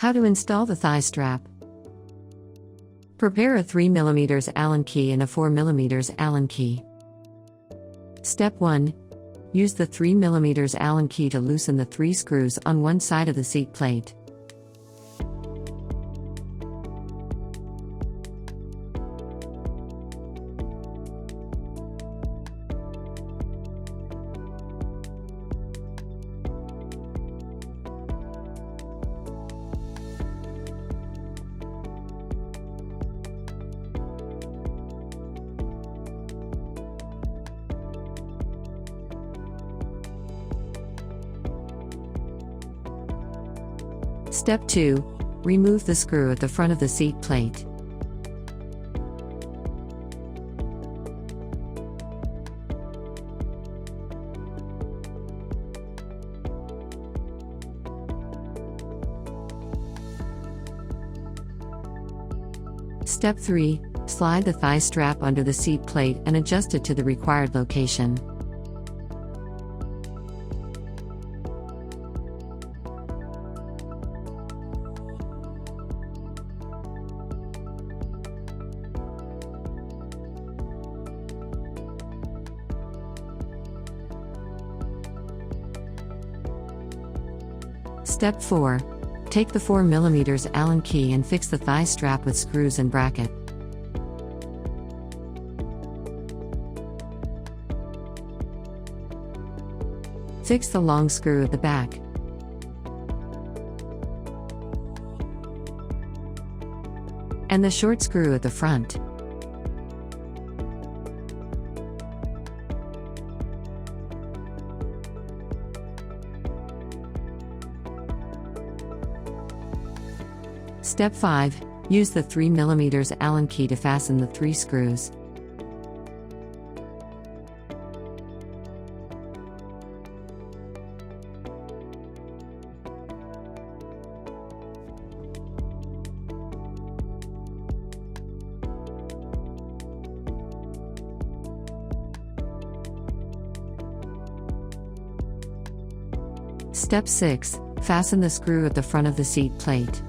How to install the thigh strap. Prepare a 3mm Allen key and a 4mm Allen key. Step 1. Use the 3mm Allen key to loosen the 3 screws on one side of the seat plate. Step 2. Remove the screw at the front of the seat plate. Step 3. Slide the thigh strap under the seat plate and adjust it to the required location. Step 4. Take the 4mm Allen key and fix the thigh strap with screws and bracket. Fix the long screw at the back. And the short screw at the front. Step 5. Use the 3mm Allen key to fasten the 3 screws. Step 6. Fasten the screw at the front of the seat plate.